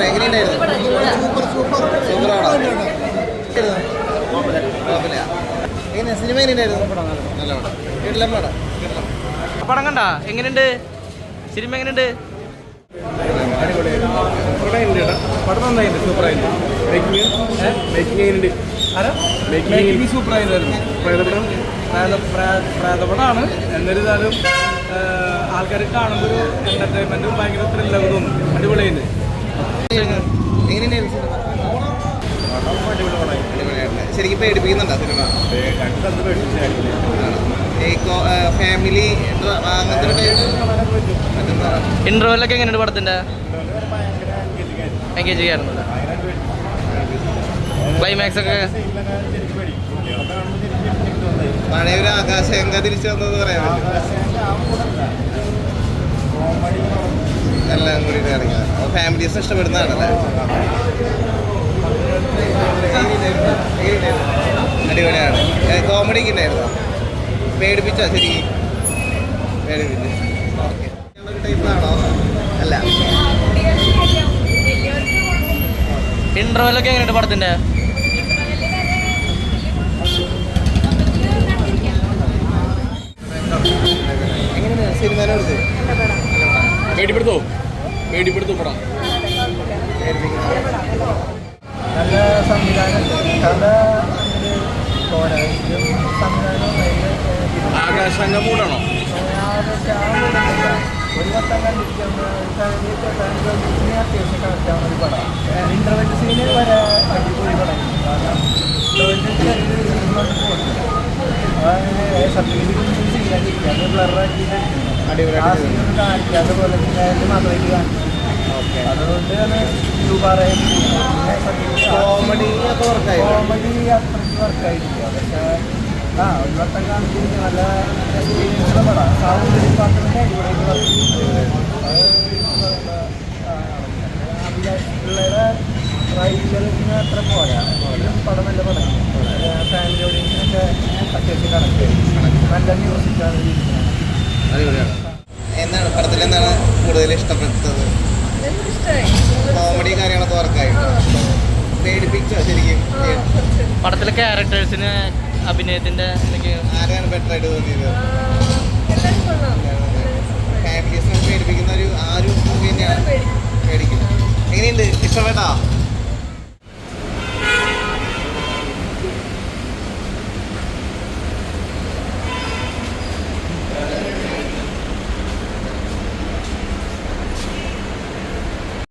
എങ്ങനെയുണ്ടായിരുന്നു? സൂപ്പറാണോ? എങ്ങനെ സിനിമ എങ്ങനെയുണ്ടായിരുന്നു? നല്ല പടം. വീട്ടിലെ പടം പടം കണ്ടാ എങ്ങനെയുണ്ട്? സിനിമ എങ്ങനെയുണ്ട്? പടം നന്നായിട്ട് സൂപ്പറായിട്ട് സൂപ്പറായിരുന്നു. പ്രേതപടമാണ്. എന്നിരുന്നാലും ആൾക്കാർ കാണുമ്പോൾ ഒരു എന്റർടൈൻമെന്റും ഭയങ്കര ത്രില്ലൊക്കെ തോന്നും. അടിപൊളിയുണ്ട്. എങ്ങനെയുണ്ടായിരുന്നു സിനിമ? ശരിക്കും പേടിപ്പിക്കുന്നുണ്ടോ സിനിമ? ഫാമിലി അങ്ങനത്തെ ഇന്റർവെല്ലൊക്കെ എങ്ങനെയുണ്ട് പടത്തിന്റെ? എൻഗേജ് ചെയ്യാറുണ്ട്. ക്ലൈമാക്സ് ഒക്കെ പഴയ ഒരു ആകാശഗംഗ തിരിച്ചു വന്നത് പറയാം. എല്ലാം കൂടി ഇറങ്ങിയത് ഫാമിലീസ് ഇഷ്ടപ്പെടുന്നതാണല്ലേ? അടിപൊളിയാണ്. കോമഡി ഒക്കെ ഉണ്ടായിരുന്നോ? പേടിപ്പിച്ചോ? ശരിക്കും പേടിപ്പിച്ചു. ഓക്കെ ടൈപ്പാണോ? അല്ല. ഇന്റർവെല്ലൊക്കെ എങ്ങനെയുണ്ട് പടത്തിന്റെ? എങ്ങനെയാണ് സിനിമയിലോട്? പേടിപ്പെടുത്തോ പടം? നല്ല സംവിധാനമുണ്ട്. കഥ ആകാശഗംഗ മൂടാണോ? ഒരു വട്ടം കണ്ടിരിക്കുന്ന അത്യാവശ്യം കറക്റ്റാവുന്ന ഒരു പടം. ഇന്റർവെൽ സീന് വരെ അടിപൊളി പടം. കാരണം സർട്ടിഫിക്കറ്റ് ചെയ്യാതിരിക്കുക, അത് ബ്ലറാക്കിയിട്ട് ആ സീനൊന്നും കാണിക്കാത്ത പോലെ മാത്രമായിട്ട് കാണിച്ചു. അതുകൊണ്ടാണ് കോമഡി ഒക്കെ വർക്കായി. കോമഡി അത്രയ്ക്ക് വർക്കായിരിക്കുക. പക്ഷേ ഒരു വട്ടം കാണിച്ചിരിക്കുക നല്ല എക്സ്പീരിയൻസുള്ള പടം. സൗണ്ട് ഡിപ്പാർട്ട്മെന്റ് അടിപൊളിയായിട്ട് പിള്ളേരെ റൈറ്ററിന് അത്ര പോരാ. പടം നല്ല പടം. ഫാമിലി ഓഡിയൻസിനൊക്കെ അത്യാവശ്യം കണക്ട് നല്ല മ്യൂസിക്കാണ് ഇരിക്കുന്നത്. എന്താണ് പടത്തിൽ എന്താണ് കൂടുതൽ ഇഷ്ടപ്പെട്ടത്? കോമഡി കാര്യങ്ങളൊക്കെ വർക്കായിട്ടോ? പേടിപ്പിച്ചോ ശരിക്കും? പടത്തിലെ ക്യാരക്ടേഴ്സിന് അഭിനയത്തിന്റെ ആരാണ് ബെറ്റർ ആയിട്ട് തോന്നിയത്? ഫാമിലീസിനെ പേടിപ്പിക്കുന്ന ഒരു മൂവി തന്നെയാണ്. പേടിക്കും. എങ്ങനെയുണ്ട്? ഇഷ്ടപ്പെട്ടോ?